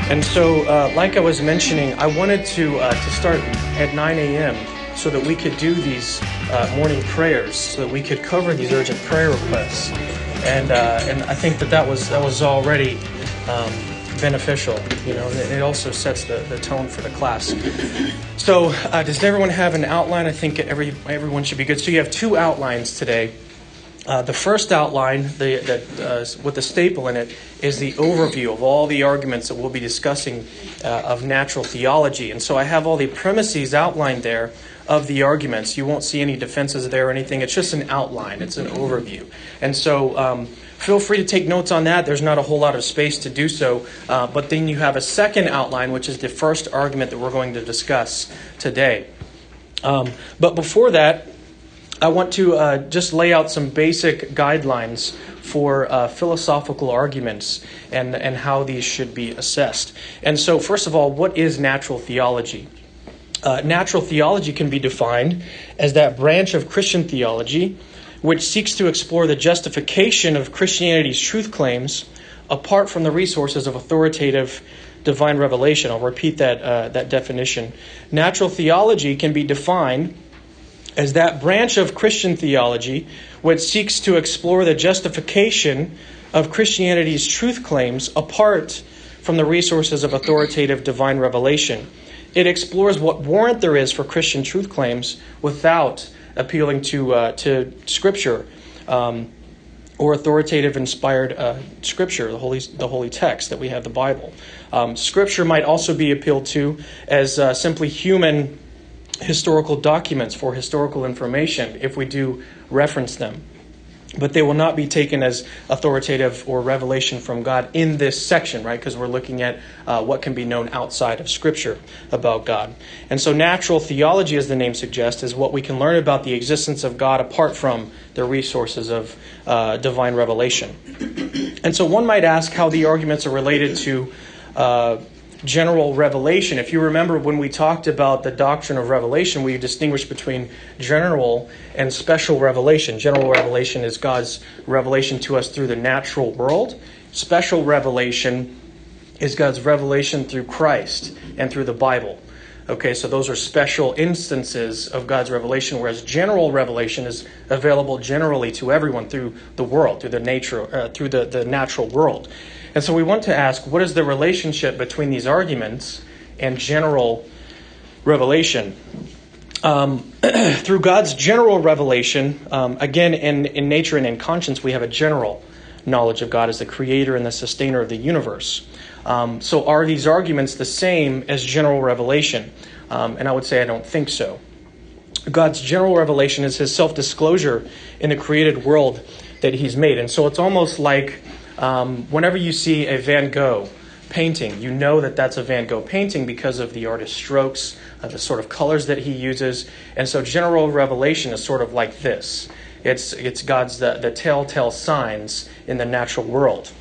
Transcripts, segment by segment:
And so, like I was mentioning, I wanted to start at 9 a.m. so that we could do these morning prayers, so that we could cover these urgent prayer requests. And I think that was already beneficial. You know, it also sets the tone for the class. So, does everyone have an outline? I think everyone should be good. So you have two outlines today. The first outline, with the staple in it, is the overview of all the arguments that we'll be discussing of natural theology. And so I have all the premises outlined there of the arguments. You won't see any defenses there or anything. It's just an outline. It's an overview. And so feel free to take notes on that. There's not a whole lot of space to do so. But then you have a second outline, which is the first argument that we're going to discuss today. But before that, I want to just lay out some basic guidelines for philosophical arguments and how these should be assessed. And so, first of all, what is natural theology? Natural theology can be defined as that branch of Christian theology which seeks to explore the justification of Christianity's truth claims apart from the resources of authoritative divine revelation. I'll repeat that definition. Natural theology can be defined as that branch of Christian theology which seeks to explore the justification of Christianity's truth claims apart from the resources of authoritative divine revelation. It explores what warrant there is for Christian truth claims without appealing to Scripture or authoritative inspired Scripture, the holy text that we have, the Bible. Scripture might also be appealed to as simply human historical documents for historical information if we do reference them. But they will not be taken as authoritative or revelation from God in this section, right? Because we're looking at what can be known outside of Scripture about God. And so natural theology, as the name suggests, is what we can learn about the existence of God apart from the resources of divine revelation. And so one might ask how the arguments are related to general revelation. If you remember when we talked about the doctrine of revelation, we distinguished between general and special revelation. General revelation is God's revelation to us through the natural world. Special revelation is God's revelation through Christ and through the Bible. Okay, so those are special instances of God's revelation, whereas general revelation is available generally to everyone through the world, through the natural world. And so we want to ask, what is the relationship between these arguments and general revelation? Through God's general revelation, again, in nature and in conscience, we have a general knowledge of God as the creator and the sustainer of the universe. So are these arguments the same as general revelation? And I would say I don't think so. God's general revelation is his self-disclosure in the created world that he's made. And so it's almost like whenever you see a Van Gogh painting, you know that that's a Van Gogh painting because of the artist's strokes, the sort of colors that he uses. And so general revelation is sort of like this. It's God's the telltale signs in the natural world.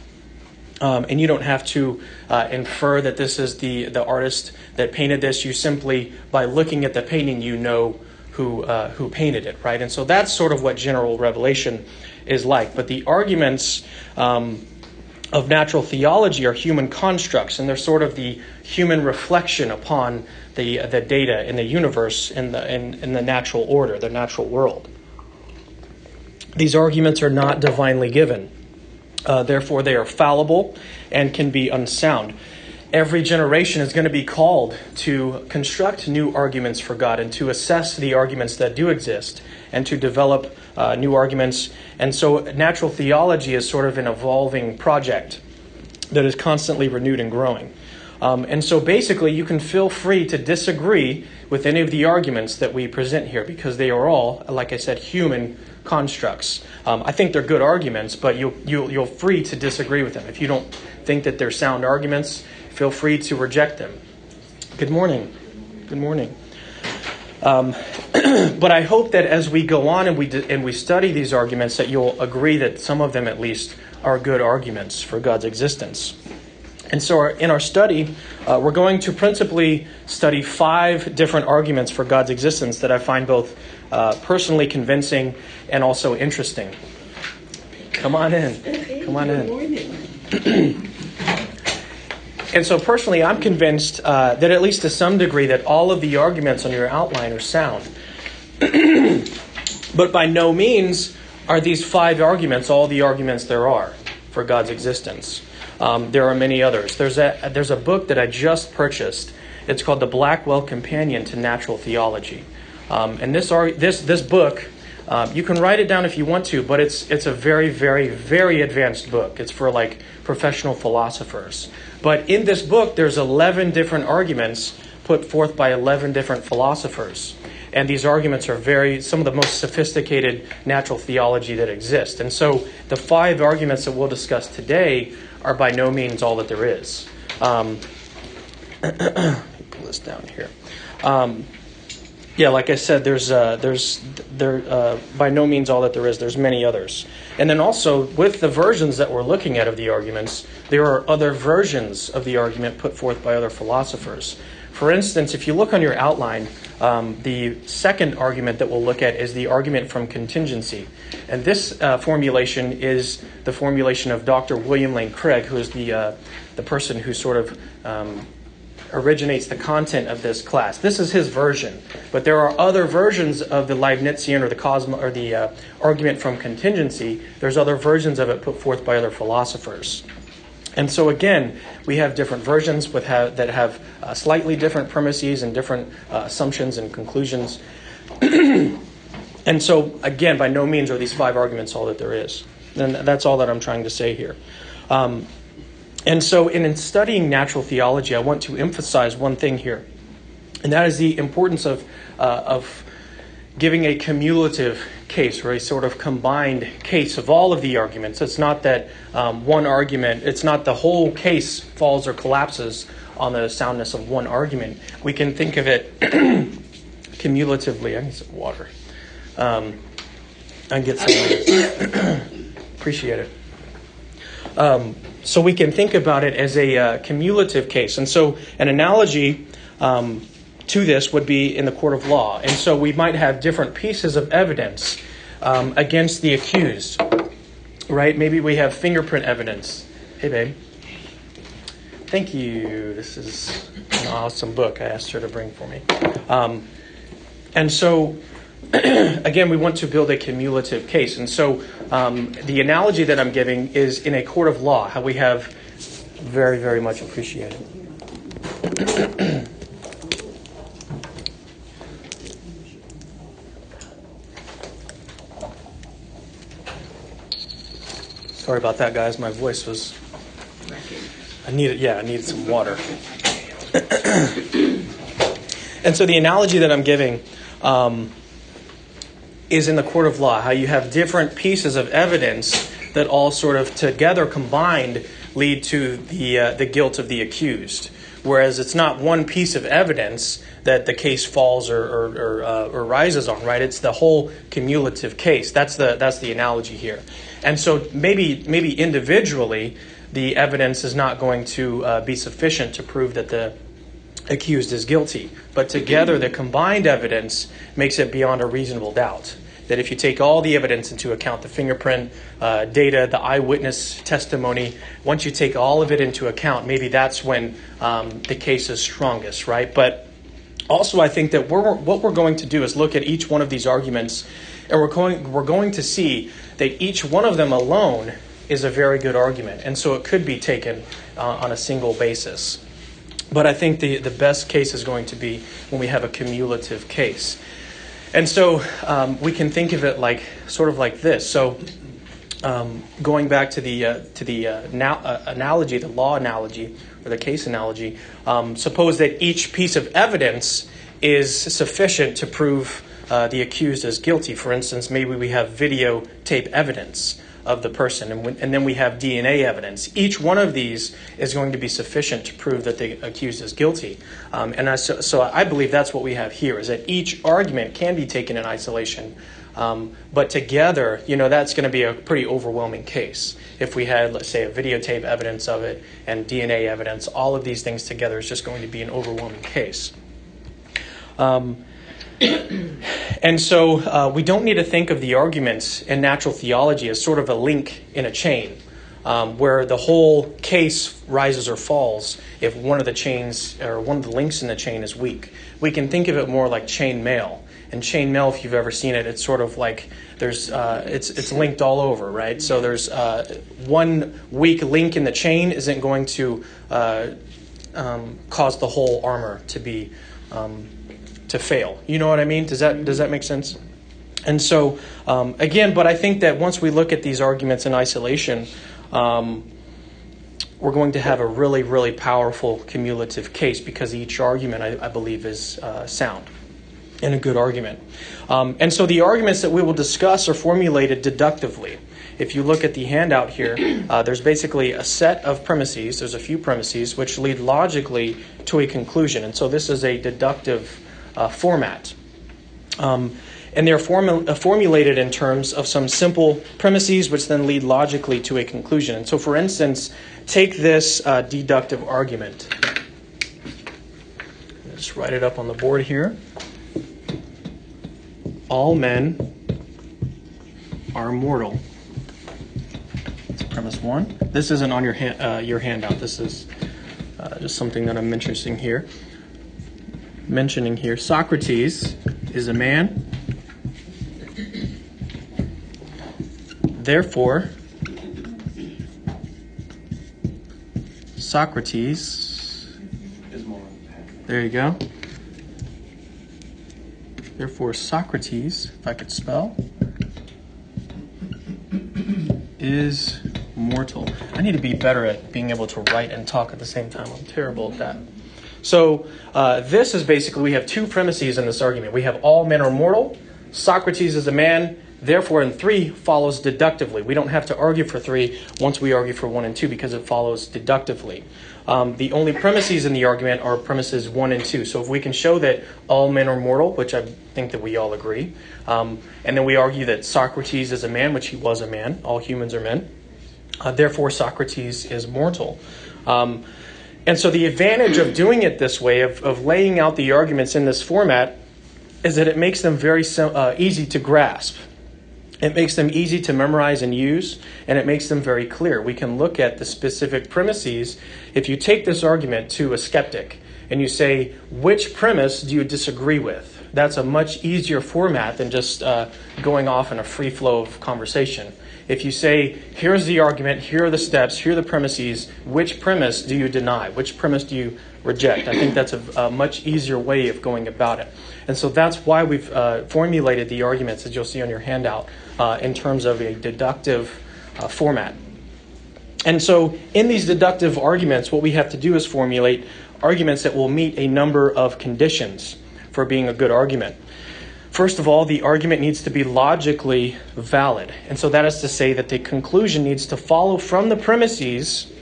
And you don't have to infer that this is the artist that painted this. You simply, by looking at the painting, you know who painted it, right? And so that's sort of what general revelation is like. But the arguments of natural theology are human constructs, and they're sort of the human reflection upon the data in the universe, in the natural order, the natural world. These arguments are not divinely given. Therefore, they are fallible and can be unsound. Every generation is going to be called to construct new arguments for God and to assess the arguments that do exist and to develop new arguments. And so natural theology is sort of an evolving project that is constantly renewed and growing. And so basically you can feel free to disagree with any of the arguments that we present here because they are all, like I said, human constructs. I think they're good arguments, but you're free to disagree with them. If you don't think that they're sound arguments, feel free to reject them. Good morning. Good morning. But I hope that as we go on and we study these arguments, that you'll agree that some of them at least are good arguments for God's existence. And so in our study, we're going to principally study 5 different arguments for God's existence that I find both personally convincing and also interesting. Come on in. Come on in. And so personally, I'm convinced that at least to some degree that all of the arguments on your outline are sound. But by no means are these 5 arguments all the arguments there are for God's existence. There are many others. There's a book that I just purchased. It's called The Blackwell Companion to Natural Theology. And this book, you can write it down if you want to, but it's a very, very, very advanced book. It's for like professional philosophers. But in this book, there's 11 different arguments put forth by 11 different philosophers. And these arguments are some of the most sophisticated natural theology that exist. And so the 5 arguments that we'll discuss today are by no means all that there is. Let me pull this down here. Like I said, there's by no means all that there is. There's many others. And then also, with the versions that we're looking at of the arguments, there are other versions of the argument put forth by other philosophers. For instance, if you look on your outline, the second argument that we'll look at is the argument from contingency. And this formulation is the formulation of Dr. William Lane Craig, who is the person who sort of originates the content of this class. This is his version, but there are other versions of the Leibnizian or the argument from contingency. There's other versions of it put forth by other philosophers. And so again, we have different versions that have slightly different premises and different assumptions and conclusions. And so again, by no means are these 5 arguments all that there is. And that's all that I'm trying to say here. And so in studying natural theology, I want to emphasize one thing here, and that is the importance of giving a cumulative case, or a sort of combined case of all of the arguments. It's not that one argument, it's not the whole case falls or collapses on the soundness of one argument. We can think of it cumulatively. I need some water. I can get some water. Appreciate it. So we can think about it as a cumulative case. And so an analogy to this would be in the court of law. And so we might have different pieces of evidence against the accused, right? Maybe we have fingerprint evidence. Hey, babe. Thank you. This is an awesome book I asked her to bring for me. And so, again, we want to build a cumulative case. And so the analogy that I'm giving is in a court of law, how we have very, very much appreciated. Sorry about that, guys. My voice was... I needed some water. And so the analogy that I'm giving is in the court of law, how you have different pieces of evidence that all sort of together combined lead to the guilt of the accused. Whereas it's not one piece of evidence that the case falls or rises on, right? It's the whole cumulative case. That's the analogy here. And so maybe individually, the evidence is not going to be sufficient to prove that the accused is guilty. But together, the combined evidence makes it beyond a reasonable doubt. That if you take all the evidence into account, the fingerprint data, the eyewitness testimony, once you take all of it into account, maybe that's when the case is strongest, right? But also, I think that what we're going to do is look at each one of these arguments, and we're going to see that each one of them alone is a very good argument. And so it could be taken on a single basis. But I think the best case is going to be when we have a cumulative case. And so we can think of it like this. So going back to the analogy, the law analogy, or the case analogy, suppose that each piece of evidence is sufficient to prove the accused is guilty. For instance, maybe we have videotape evidence of the person, and then we have DNA evidence. Each one of these is going to be sufficient to prove that the accused is guilty. So I believe that's what we have here, is that each argument can be taken in isolation, but together, that's going to be a pretty overwhelming case. If we had, let's say, a videotape evidence of it and DNA evidence, all of these things together is just going to be an overwhelming case. And so we don't need to think of the arguments in natural theology as sort of a link in a chain. where the whole case rises or falls if one of the chains or one of the links in the chain is weak. We can think of it more like chain mail. And chain mail, if you've ever seen it, it's sort of like there's it's linked all over, right? So there's one weak link in the chain isn't going to cause the whole armor to be to fail. You know what I mean? Does that make sense? And so again, but I think that once we look at these arguments in isolation, we're going to have a really, really powerful cumulative case because each argument, I believe, is sound and a good argument. And so the arguments that we will discuss are formulated deductively. If you look at the handout here, there's basically a set of premises. There's a few premises which lead logically to a conclusion. And so this is a deductive format. And they're formulated in terms of some simple premises which then lead logically to a conclusion. And so, for instance, take this deductive argument. Just write it up on the board here. All men are mortal. That's premise one. This isn't on your handout. This is just something that I'm mentioning here. Socrates is a man. Therefore, Socrates is moral. There you go. Therefore, Socrates, if I could spell, is mortal. I need to be better at being able to write and talk at the same time. I'm terrible at that. So this is basically, we have two premises in this argument. We have all men are mortal. Socrates is a man. Therefore, in 3 follows deductively. We don't have to argue for 3 once we argue for 1 and 2 because it follows deductively. The only premises in the argument are premises 1 and 2. So if we can show that all men are mortal, which I think that we all agree, and then we argue that Socrates is a man, which he was a man, all humans are men, therefore Socrates is mortal. And so the advantage of doing it this way, of laying out the arguments in this format, is that it makes them very easy to grasp. It makes them easy to memorize and use, and it makes them very clear. We can look at the specific premises. If you take this argument to a skeptic and you say, which premise do you disagree with? That's a much easier format than just going off in a free flow of conversation. If you say, here's the argument, here are the steps, here are the premises, which premise do you deny? Which premise do you reject? I think that's a much easier way of going about it. And so that's why we've formulated the arguments that you'll see on your handout in terms of a deductive format. And so in these deductive arguments, what we have to do is formulate arguments that will meet a number of conditions for being a good argument. First of all, the argument needs to be logically valid. And so that is to say that the conclusion needs to follow from the premises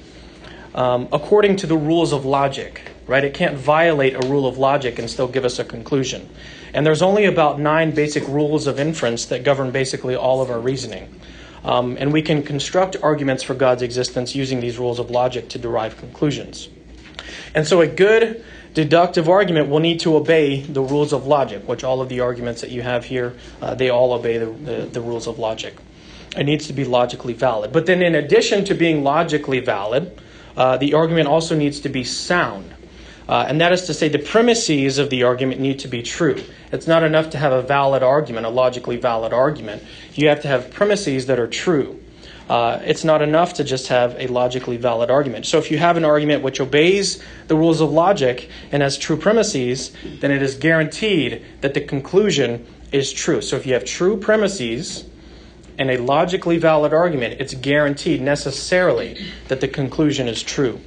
according to the rules of logic, right? It can't violate a rule of logic and still give us a conclusion. And there's only about 9 basic rules of inference that govern basically all of our reasoning. And we can construct arguments for God's existence using these rules of logic to derive conclusions. And so a good deductive argument will need to obey the rules of logic, which all of the arguments that you have here, they all obey the rules of logic. It needs to be logically valid. But then in addition to being logically valid, the argument also needs to be sound. And that is to say the premises of the argument need to be true. It's not enough to have a valid argument, a logically valid argument. You have to have premises that are true. It's not enough to just have a logically valid argument. So if you have an argument which obeys the rules of logic and has true premises, then it is guaranteed that the conclusion is true. So if you have true premises and a logically valid argument, it's guaranteed necessarily that the conclusion is true.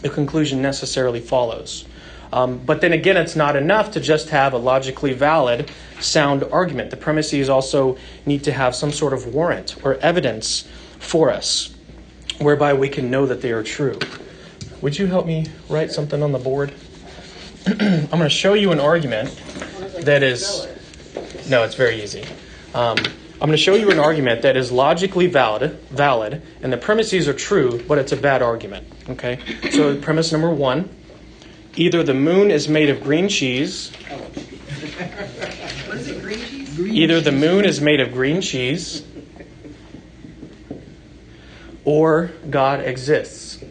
The conclusion necessarily follows. But then again, it's not enough to just have a logically valid, sound argument. The premises also need to have some sort of warrant or evidence for us, whereby we can know that they are true. Would you help me write something on the board? I'm going to show you an argument that is... No, it's very easy. I'm going to show you an argument that is logically valid, and the premises are true, but it's a bad argument. Okay? So premise number 1, either the moon is made of green cheese. What is it, green cheese? Either the moon is made of green cheese, or God exists.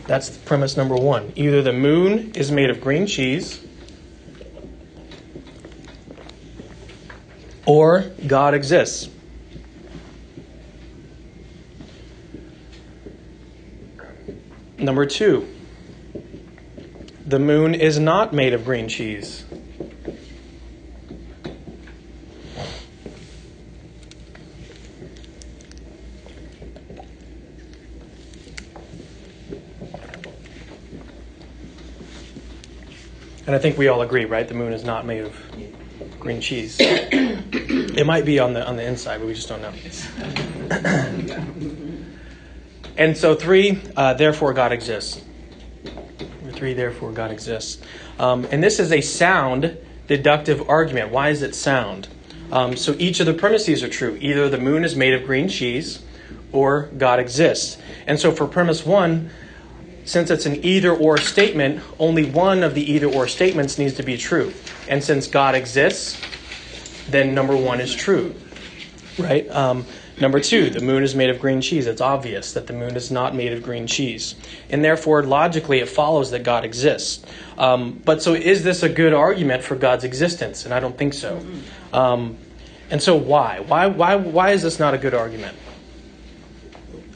That's premise number one. Either the moon is made of green cheese, or God exists. Number two, the moon is not made of green cheese. And I think we all agree, right? The moon is not made of green cheese. It might be on the inside, but we just don't know. And so three, therefore God exists. Three, therefore God exists. And this is a sound deductive argument. Why is it sound? So each of the premises are true. Either the moon is made of green cheese or God exists. And so for premise one, since it's an either-or statement, only one of the either-or statements needs to be true. And since God exists, then number one is true, right? Number two, the moon is made of green cheese. It's obvious that the moon is not made of green cheese. And therefore, logically, it follows that God exists. But so is this a good argument for God's existence? And I don't think so. And so why? Why is this not a good argument?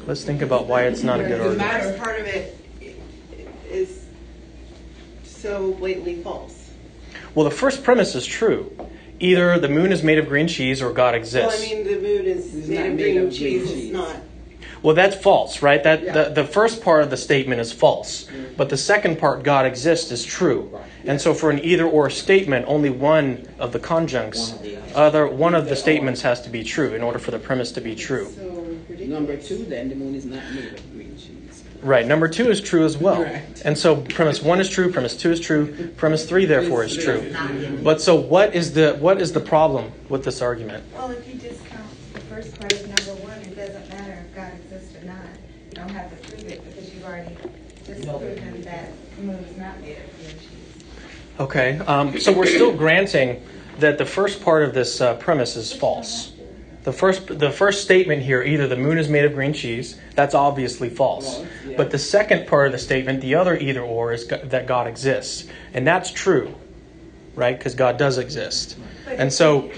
Let's think about why it's not a good argument. The matter part of it is so blatantly false. Well, the first premise is true. Either the moon is made of green cheese or God exists. Well, I mean, the moon is made of green cheese. It's not. Well, that's false, right? The first part of the statement is false. But the second part, God exists, is true. And so for an either-or statement, only one of the conjuncts, one of the statements has to be true in order for the premise to be true. Number two, then, the moon is not made of green cheese. Right. Number two is true as well. Right. And so premise one is true, premise two is true, premise three, therefore, is true. But so what is the problem with this argument? Well, if you discount the first part of number one, it doesn't matter if God exists or not. You don't have to prove it because you've already disproven that the moon is not made of green cheese. Okay. So we're still granting that the first part of this premise is false. The first statement here, either the moon is made of green cheese, that's obviously false. But the second part of the statement, the other either or, is that God exists. And that's true, right? Because God does exist. And so,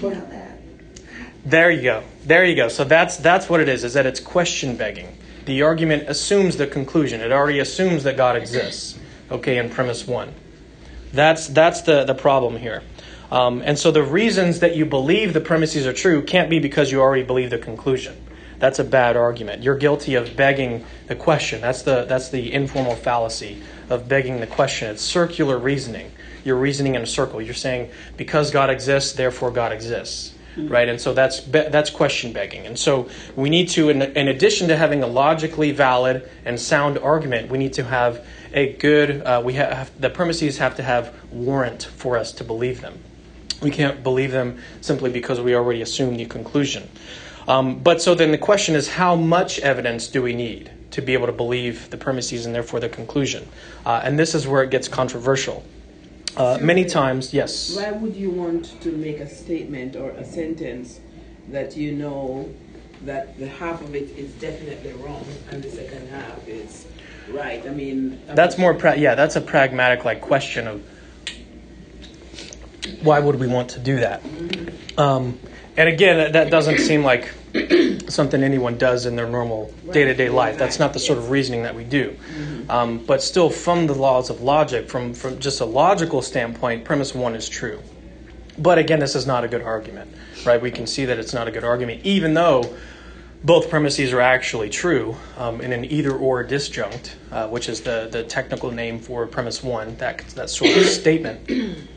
there you go. There you go. So that's what it is that it's question begging. The argument assumes the conclusion. It already assumes that God exists, okay, in premise one. That's the problem here. And so the reasons that you believe the premises are true can't be because you already believe the conclusion. That's a bad argument. You're guilty of begging the question. That's the informal fallacy of begging the question. It's circular reasoning. You're reasoning in a circle. You're saying because God exists, therefore God exists, right? And so that's question begging. And so we need to, in addition to having a logically valid and sound argument, we need to have a good. The premises have to have warrant for us to believe them. We can't believe them simply because we already assume the conclusion. But so then the question is, how much evidence do we need to be able to believe the premises and therefore the conclusion? And this is where it gets controversial. Many times, yes. Why would you want to make a statement or a sentence that you know that the half of it is definitely wrong and the second half is right? I mean, that's more. That's a pragmatic question of why would we want to do that? And again, that doesn't seem like something anyone does in their normal day-to-day life. That's not the sort of reasoning that we do. But still, from the laws of logic, from just a logical standpoint, premise one is true. But again, this is not a good argument, right? We can see that it's not a good argument, even though both premises are actually true in an either-or disjunct, which is the technical name for premise one, that sort of statement.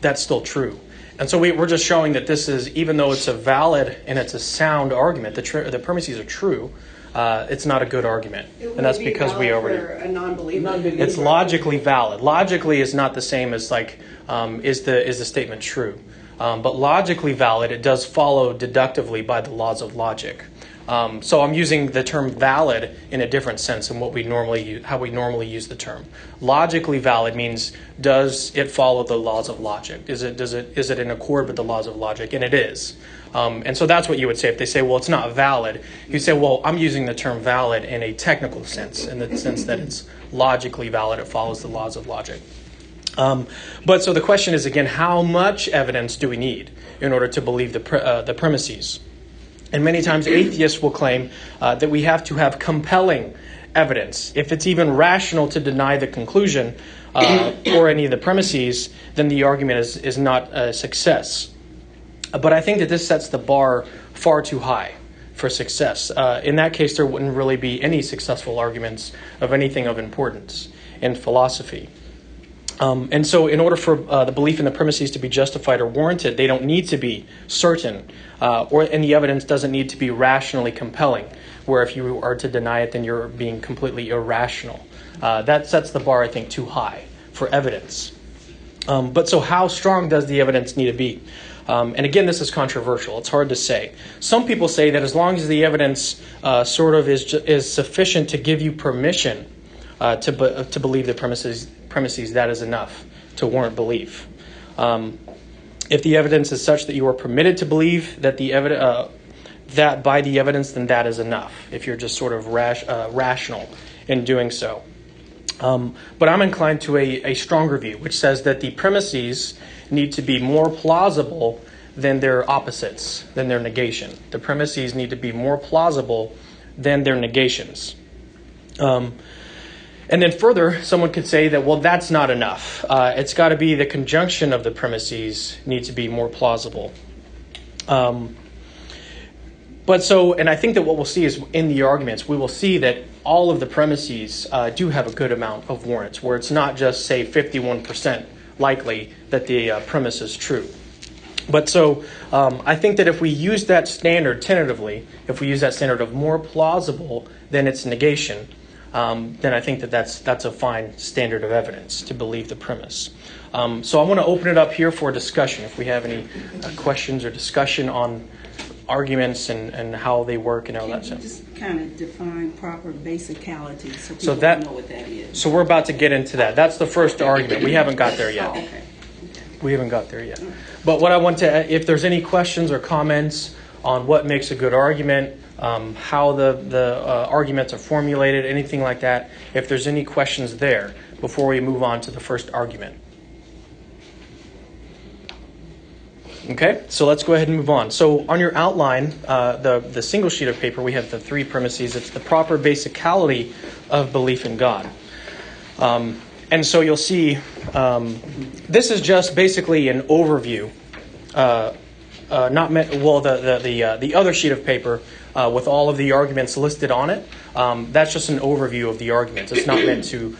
That's still true. And so we're just showing that this is, even though it's a valid and it's a sound argument, the premises are true, it's not a good argument. And that's because we already... For a non-believer. It's logically valid. Logically is not the same as is the statement true? But logically valid, it does follow deductively by the laws of logic. So I'm using the term valid in a different sense than how we normally use the term. Logically valid means, does it follow the laws of logic? Is it in accord with the laws of logic? And it is. And so that's what you would say if they say, well, it's not valid. You say, well, I'm using the term valid in a technical sense, in the sense that it's logically valid. It follows the laws of logic. But so the question is, again, how much evidence do we need in order to believe the premises? And many times atheists will claim that we have to have compelling evidence. If it's even rational to deny the conclusion or any of the premises, then the argument is not a success. But I think that this sets the bar far too high for success. In that case, there wouldn't really be any successful arguments of anything of importance in philosophy. And so in order for the belief in the premises to be justified or warranted, they don't need to be certain, and the evidence doesn't need to be rationally compelling, where if you are to deny it, then you're being completely irrational. That sets the bar, I think, too high for evidence. But so how strong does the evidence need to be? And again, this is controversial. It's hard to say. Some people say that as long as the evidence sort of is sufficient to give you permission to believe the premises, that is enough to warrant belief. If the evidence is such that you are permitted to believe that that by the evidence, then that is enough. If you're just sort of rational in doing so. But I'm inclined to a stronger view, which says that the premises need to be more plausible than their opposites, than their negation. The premises need to be more plausible than their negations. And then further, someone could say that, well, that's not enough. It's got to be the conjunction of the premises need to be more plausible. And I think that what we'll see is in the arguments, we will see that all of the premises do have a good amount of warrants, where it's not just, say, 51% likely that the premise is true. But so I think that if we use that standard tentatively, if we use that standard of more plausible than its negation, then I think that that's a fine standard of evidence to believe the premise. So I want to open it up here for discussion. If we have any questions or discussion on arguments and how they work and all that stuff. Just kind of define proper basicality so people know what that is. So we're about to get into that. That's the first argument. We haven't got there yet. Oh, okay. We haven't got there yet. But what I want to, if there's any questions or comments on what makes a good argument, how the arguments are formulated, anything like that, if there's any questions there before we move on to the first argument. Okay, so let's go ahead and move on. So on your outline, the single sheet of paper, we have the three premises. It's the proper basicality of belief in God. And so you'll see this is just basically an overview. The other sheet of paper with all of the arguments listed on it, that's just an overview of the arguments. It's not meant to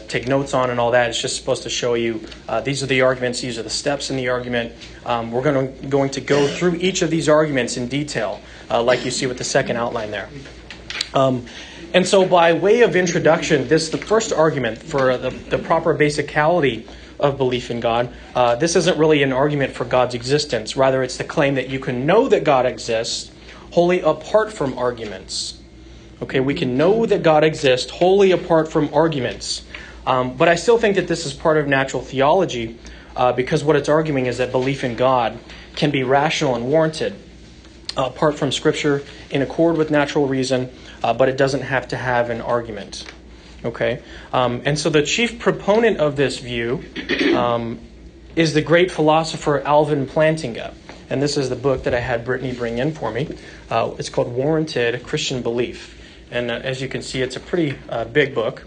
take notes on and all that. It's just supposed to show you these are the arguments, these are the steps in the argument. We're going to go through each of these arguments in detail, like you see with the second outline there. And so by way of introduction, the first argument for the proper basicality of belief in God, this isn't really an argument for God's existence. Rather, it's the claim that you can know that God exists wholly apart from arguments. Okay, we can know that God exists wholly apart from arguments. But I still think that this is part of natural theology because what it's arguing is that belief in God can be rational and warranted apart from Scripture in accord with natural reason, but it doesn't have to have an argument. Okay, and so the chief proponent of this view is the great philosopher Alvin Plantinga. And this is the book that I had Brittany bring in for me. It's called Warranted Christian Belief. And as you can see, it's a pretty big book.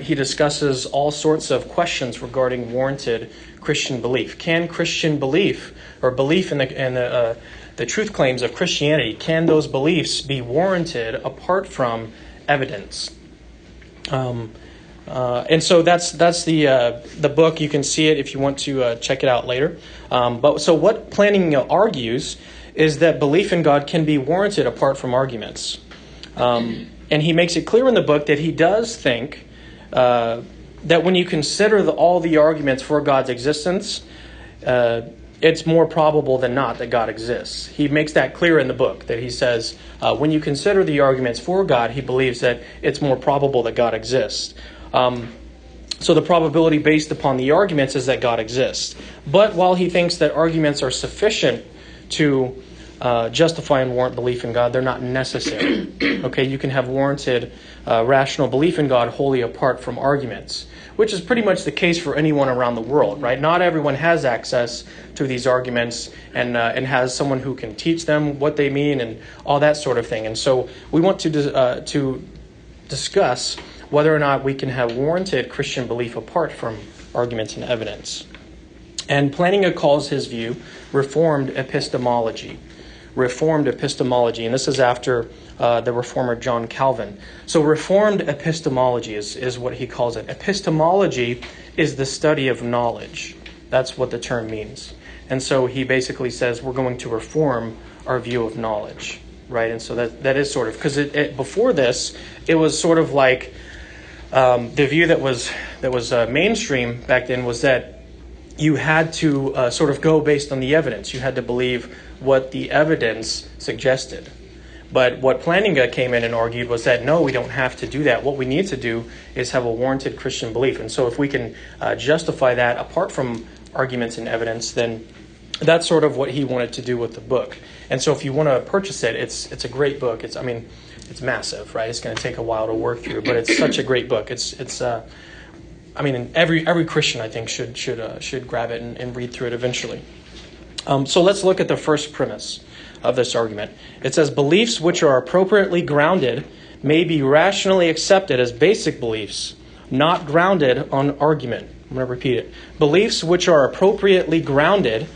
He discusses all sorts of questions regarding warranted Christian belief. Can Christian belief, or belief in the truth claims of Christianity, can those beliefs be warranted apart from evidence? And so that's the book. You can see it if you want to check it out later. But so what Plantinga argues is that belief in God can be warranted apart from arguments. And he makes it clear in the book that he does think that when you consider all the arguments for God's existence, it's more probable than not that God exists. He makes that clear in the book, that he says when you consider the arguments for God, he believes that it's more probable that God exists. So the probability based upon the arguments is that God exists. But while he thinks that arguments are sufficient to justify and warrant belief in God. They're not necessary. Okay, you can have warranted rational belief in God wholly apart from arguments, which is pretty much the case for anyone around the world, right? Not everyone has access to these arguments and has someone who can teach them what they mean and all that sort of thing. And so we want to discuss whether or not we can have warranted Christian belief apart from arguments and evidence. And Plantinga calls his view Reformed epistemology. Reformed epistemology, and this is after the reformer John Calvin. So Reformed epistemology is what he calls it. Epistemology is the study of knowledge. That's what the term means. And so he basically says we're going to reform our view of knowledge, right? And so that is sort of, because before this, it was sort of like the view that was mainstream back then was that you had to sort of go based on the evidence. You had to believe what the evidence suggested. But what Plantinga came in and argued was that, no, we don't have to do that. What we need to do is have a warranted Christian belief. And so if we can justify that apart from arguments and evidence, then that's sort of what he wanted to do with the book. And so if you want to purchase it, it's a great book. It's massive, right? It's going to take a while to work through, but it's such a great book. Every Christian, I think, should grab it and read through it eventually. So let's look at the first premise of this argument. It says, beliefs which are appropriately grounded may be rationally accepted as basic beliefs, not grounded on argument. I'm going to repeat it. Beliefs which are appropriately grounded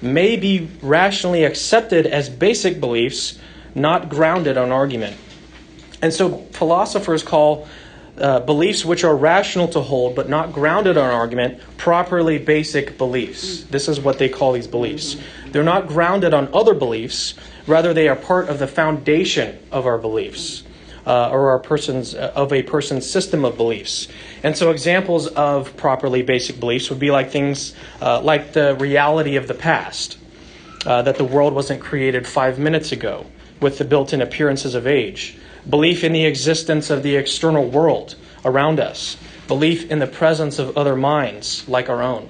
may be rationally accepted as basic beliefs, not grounded on argument. And so philosophers call beliefs which are rational to hold but not grounded on argument properly basic beliefs. This is what they call these beliefs. They're not grounded on other beliefs. Rather, they are part of the foundation of our beliefs or a person's system of beliefs. And so examples of properly basic beliefs would be like things like the reality of the past, that the world wasn't created 5 minutes ago with the built-in appearances of age. Belief in the existence of the external world around us. Belief in the presence of other minds like our own.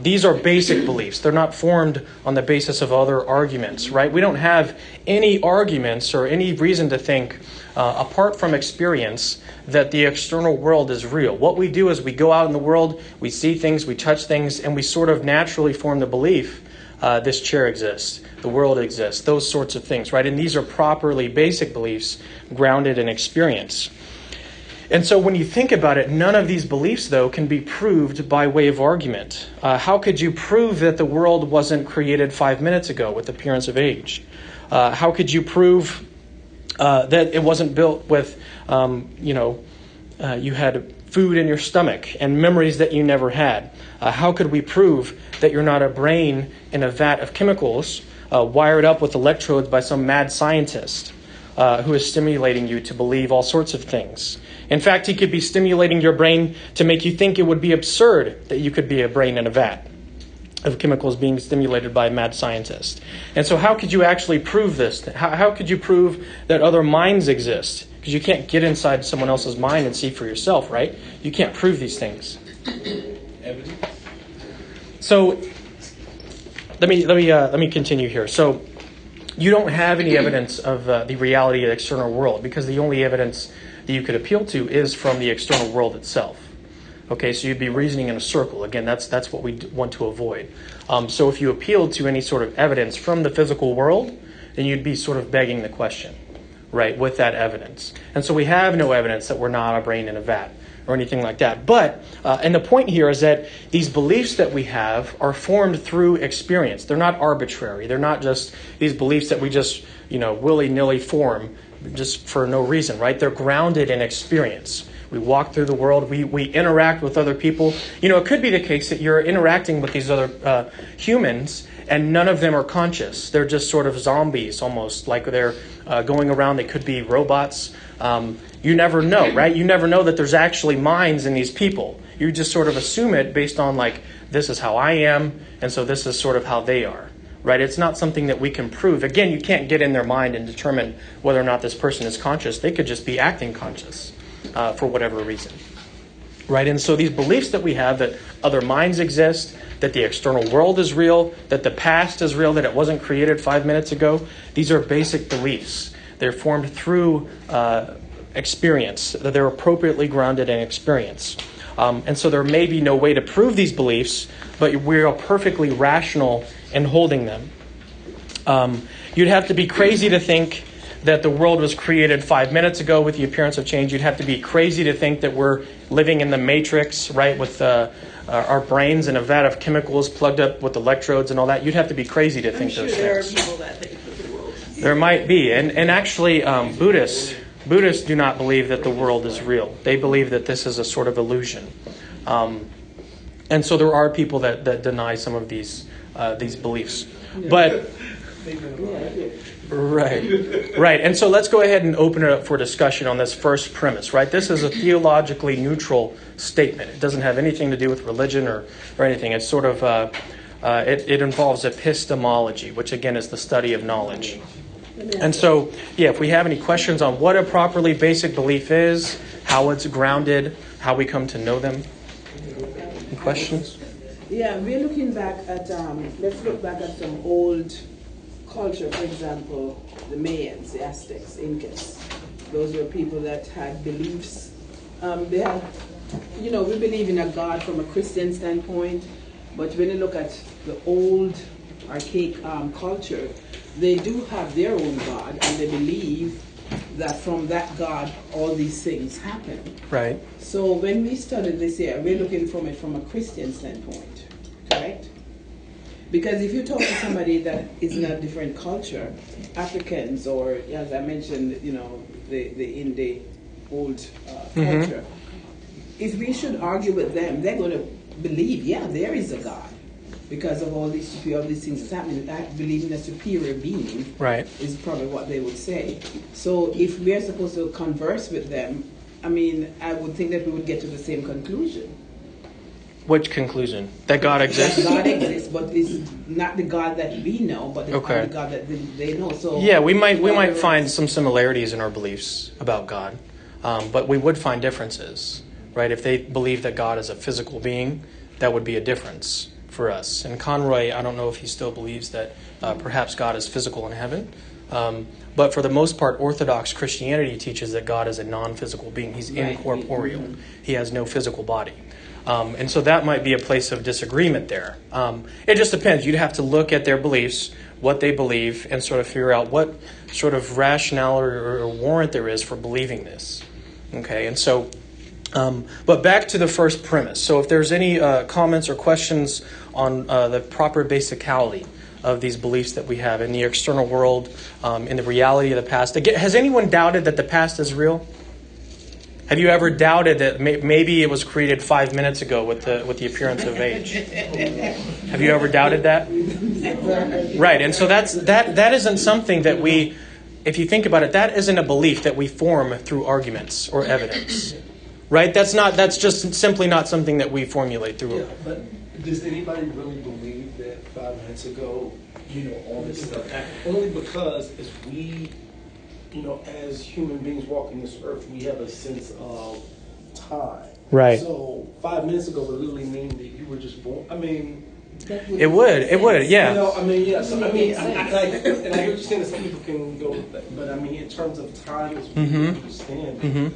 These are basic beliefs. They're not formed on the basis of other arguments, right? We don't have any arguments or any reason to think, apart from experience, that the external world is real. What we do is we go out in the world, we see things, we touch things, and we sort of naturally form the belief this chair exists, the world exists, those sorts of things, right? And these are properly basic beliefs grounded in experience. And so when you think about it, none of these beliefs, though, can be proved by way of argument. How could you prove that the world wasn't created 5 minutes ago with appearance of age? How could you prove that it wasn't built with, you had food in your stomach and memories that you never had? How could we prove that you're not a brain in a vat of chemicals wired up with electrodes by some mad scientist who is stimulating you to believe all sorts of things? In fact, he could be stimulating your brain to make you think it would be absurd that you could be a brain in a vat of chemicals being stimulated by a mad scientist. And so how could you actually prove this? How could you prove that other minds exist? Because you can't get inside someone else's mind and see for yourself, right? You can't prove these things. Evidence? So let me continue here. So you don't have any evidence of the reality of the external world because the only evidence that you could appeal to is from the external world itself. Okay, so you'd be reasoning in a circle. Again, that's what we want to avoid. So if you appealed to any sort of evidence from the physical world, then you'd be sort of begging the question, right, with that evidence. And so we have no evidence that we're not a brain in a vat or anything like that. But, and the point here is that these beliefs that we have are formed through experience. They're not arbitrary. They're not just these beliefs that we just, willy-nilly form just for no reason, right? They're grounded in experience. We walk through the world. We interact with other people. It could be the case that you're interacting with these other humans and none of them are conscious. They're just sort of zombies almost, like they're going around. They could be robots. You never know, right? You never know that there's actually minds in these people. You just sort of assume it based on this is how I am, and so this is sort of how they are, right? It's not something that we can prove. Again, you can't get in their mind and determine whether or not this person is conscious. They could just be acting conscious for whatever reason, right? And so these beliefs that we have that other minds exist, that the external world is real, that the past is real, that it wasn't created 5 minutes ago. These are basic beliefs. They're formed through experience, that they're appropriately grounded in experience. And so there may be no way to prove these beliefs, but we are perfectly rational in holding them. You'd have to be crazy to think that the world was created 5 minutes ago with the appearance of change. You'd have to be crazy to think that we're living in the matrix, right, with our brains in a vat of chemicals plugged up with electrodes and all that. You'd have to be crazy to think those there things. are people that think that the world is There might be. And actually, Buddhists do not believe that the world is real. They believe that this is a sort of illusion. And so there are people that deny some of these beliefs. But right. And so let's go ahead and open it up for discussion on this first premise, right? This is a theologically neutral statement. It doesn't have anything to do with religion or anything. It's sort of, it involves epistemology, which again is the study of knowledge. And so, if we have any questions on what a properly basic belief is, how it's grounded, how we come to know them. Any questions? Yeah, we're looking back at, let's look back at some old culture, for example, the Mayans, the Aztecs, Incas. Those were people that had beliefs. They had, we believe in a God from a Christian standpoint, but when you look at the old, archaic culture, they do have their own God, and they believe that from that God, all these things happen. Right. So when we study this here, we're looking from it from a Christian standpoint, correct? Because if you talk to somebody that is in a different culture, Africans, or as I mentioned, the in the old culture, if we should argue with them, they're going to believe, there is a God. Because of all these things that's happening, I believe in a superior being, right, is probably what they would say. So if we're supposed to converse with them, I would think that we would get to the same conclusion. Which conclusion? That God exists? That God exists, but it's not the God that we know, but it's the God that they know. So we might find some similarities in our beliefs about God, but we would find differences, right? If they believe that God is a physical being, that would be a difference for us. And Conroy, I don't know if he still believes that perhaps God is physical in heaven, but for the most part, Orthodox Christianity teaches that God is a non-physical being. He's incorporeal. Mm-hmm. He has no physical body. And so that might be a place of disagreement there. It just depends. You'd have to look at their beliefs, what they believe, and sort of figure out what sort of rationale or warrant there is for believing this. Okay, and so, but back to the first premise. So if there's any comments or questions on the proper basicality of these beliefs that we have in the external world, in the reality of the past. Again, has anyone doubted that the past is real? Have you ever doubted that maybe it was created 5 minutes ago with the appearance of age? Have you ever doubted that? Right, and so that isn't something that we, if you think about it, that isn't a belief that we form through arguments or evidence. Right? That's just simply not something that we formulate through. Yeah, but does anybody really believe that 5 minutes ago, all this stuff happened? Only because as we, as human beings walking this earth, we have a sense of time. Right. So 5 minutes ago would literally mean that you were just born. It would, yeah. So I hear what you're saying that some people can go with that, but in terms of time, as we understand. Mm-hmm.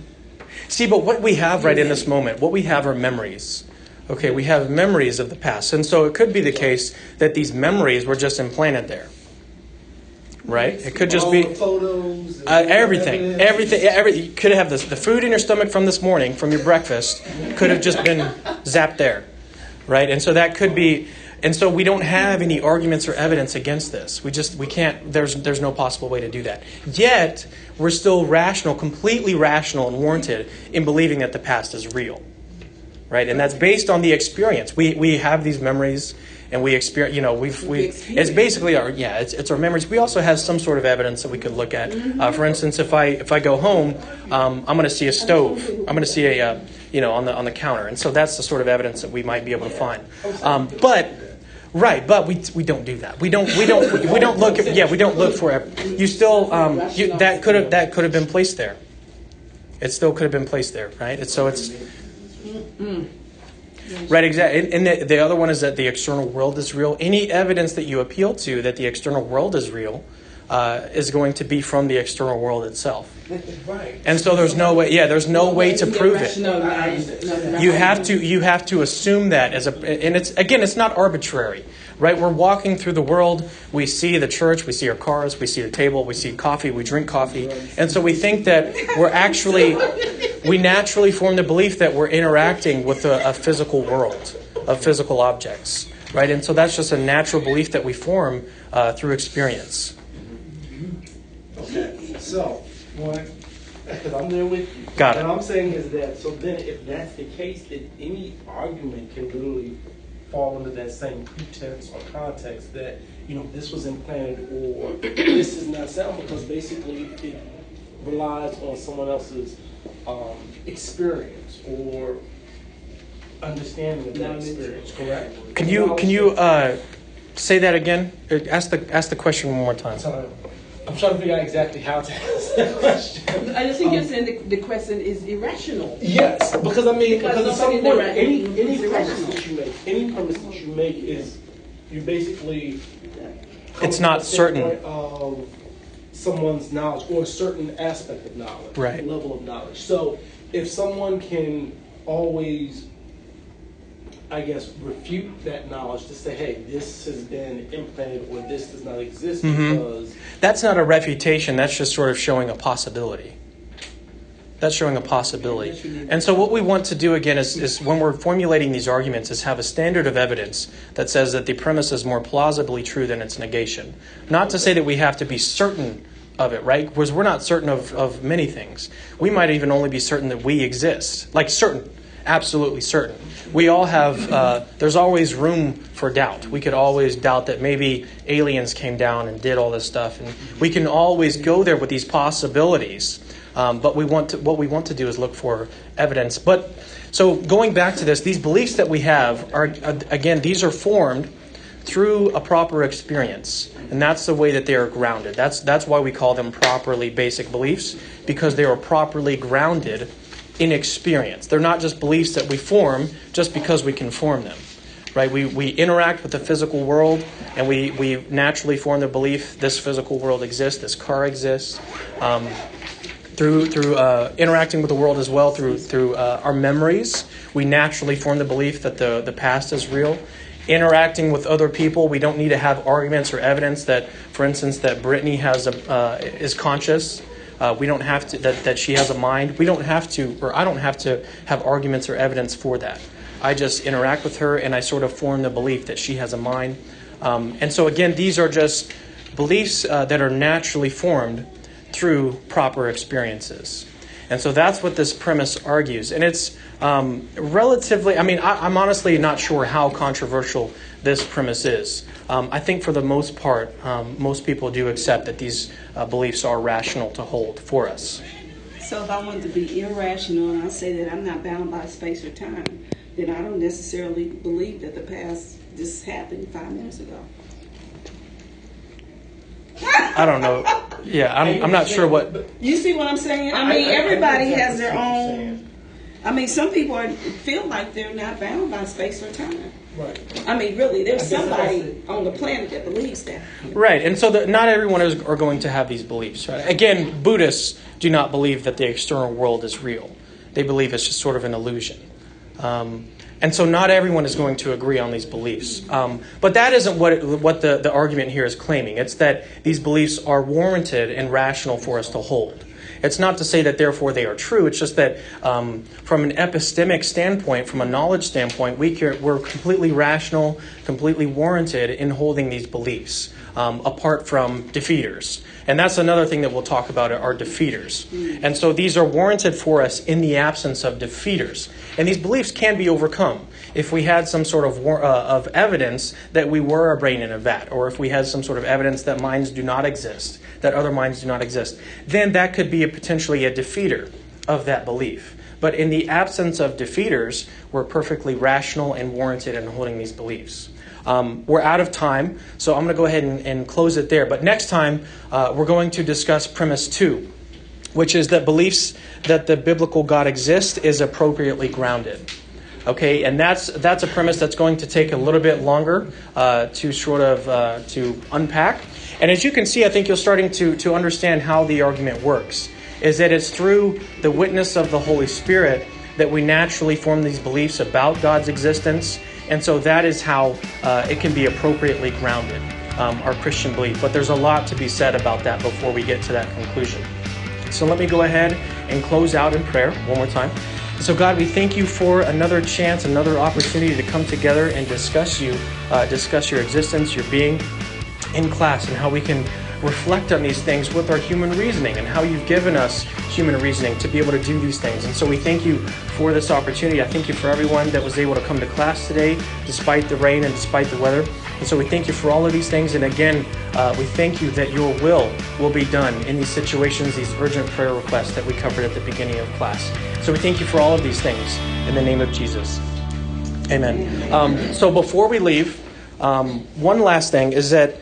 See, but what we have right in this moment, what we have are memories. Okay, we have memories of the past. And so it could be the case that these memories were just implanted there. Right? It could just be photos, everything. You could have the food in your stomach from this morning, from your breakfast, could have just been zapped there. Right? And so that could be, and so we don't have any arguments or evidence against this. We can't, there's no possible way to do that. Yet, we're still rational, completely rational and warranted in believing that the past is real. Right? And that's based on the experience. We have these memories and we experience, it's basically it's our memories. We also have some sort of evidence that we could look at. For instance, if I go home, I'm going to see a stove. I'm going to see a, on the counter. And so that's the sort of evidence that we might be able to find. But we don't do that. We don't look for it. You still, that could have been placed there. It still could have been placed there, right? Right, exactly. And the other one is that the external world is real. Any evidence that you appeal to that the external world is real is going to be from the external world itself. Right. And so there's no way. Yeah, there's no way to prove it. You have to assume that and it's not arbitrary, right? We're walking through the world. We see the church. We see our cars. We see the table. We see coffee. We drink coffee, and so we think that we naturally form the belief that we're interacting with a physical world of physical objects, right? And so that's just a natural belief that we form through experience. Okay, so, because I'm there with you. Got it. What I'm saying is that, so then if that's the case, then any argument can literally fall under that same pretense or context that, this was implanted or this is not sound, because basically it relies on someone else's experience or understanding of that experience, correct? Can you say that again? Ask the question one more time. I'm trying to figure out exactly how to answer that question. I just think you're saying the question is irrational. Yes, because at some point, any premise that you make is you basically It's not certain of someone's knowledge or a certain aspect of knowledge, right? Level of knowledge. So if someone can always, I guess, refute that knowledge to say, hey, this has been implanted or this does not exist because... That's not a refutation. That's just sort of showing a possibility. That's showing a possibility. And so what we want to do, again, is when we're formulating these arguments, is have a standard of evidence that says that the premise is more plausibly true than its negation. Not to say that we have to be certain of it, right? Because we're not certain of many things. We might even only be certain that we exist. Like certain. Absolutely certain. We all have, there's always room for doubt. We could always doubt that maybe aliens came down and did all this stuff. And we can always go there with these possibilities. But what we want to do is look for evidence. But so going back to this, these beliefs that we have are, again, these are formed through a proper experience. And that's the way that they are grounded. That's why we call them properly basic beliefs, because they are properly grounded in experience. They're not just beliefs that we form just because we can form them, right? We interact with the physical world, and we naturally form the belief this physical world exists, this car exists, through interacting with the world as well, through our memories. We naturally form the belief that the past is real. Interacting with other people, we don't need to have arguments or evidence that, for instance, that Brittany is conscious. We don't have to that she has a mind. We don't have to, or I don't have to have arguments or evidence for that. I just interact with her and I sort of form the belief that she has a mind. And so again, these are just beliefs that are naturally formed through proper experiences. And so that's what this premise argues. And it's relatively, I'm honestly not sure how controversial this premise is. I think for the most part, most people do accept that these beliefs are rational to hold for us. So if I want to be irrational and I say that I'm not bound by space or time, then I don't necessarily believe that the past just happened 5 minutes ago. I don't know. Yeah, I'm not sure what... You see what I'm saying? Everybody has their own... some people feel like they're not bound by space or time. Right. Really, there's somebody on the planet that believes that. Right, and so not everyone are going to have these beliefs. Right? Again, Buddhists do not believe that the external world is real. They believe it's just sort of an illusion. And so not everyone is going to agree on these beliefs. But that isn't what the argument here is claiming. It's that these beliefs are warranted and rational for us to hold. It's not to say that therefore they are true. It's just that from an epistemic standpoint, from a knowledge standpoint, we're completely rational, completely warranted in holding these beliefs, apart from defeaters. And that's another thing that we'll talk about are defeaters. And so these are warranted for us in the absence of defeaters. And these beliefs can be overcome if we had some sort of evidence that we were a brain in a vat, or if we had some sort of evidence that minds do not exist, that other minds do not exist. Then that could be potentially a defeater of that belief. But in the absence of defeaters, we're perfectly rational and warranted in holding these beliefs. We're out of time, so I'm going to go ahead and close it there. But next time, we're going to discuss premise 2, which is that beliefs that the biblical God exists is appropriately grounded. Okay, and that's a premise that's going to take a little bit longer to sort of to unpack. And as you can see, I think you're starting to understand how the argument works. Is that it's through the witness of the Holy Spirit that we naturally form these beliefs about God's existence. And so that is how it can be appropriately grounded, our Christian belief. But there's a lot to be said about that before we get to that conclusion. So let me go ahead and close out in prayer one more time. So God, we thank you for another chance, another opportunity to come together and discuss your existence, your being in class, and how we can reflect on these things with our human reasoning and how you've given us human reasoning to be able to do these things. And so we thank you for this opportunity. I thank you for everyone that was able to come to class today, despite the rain and despite the weather. And so we thank you for all of these things. And again, we thank you that your will be done in these situations, these urgent prayer requests that we covered at the beginning of class. So we thank you for all of these things in the name of Jesus. Amen. So before we leave, one last thing is that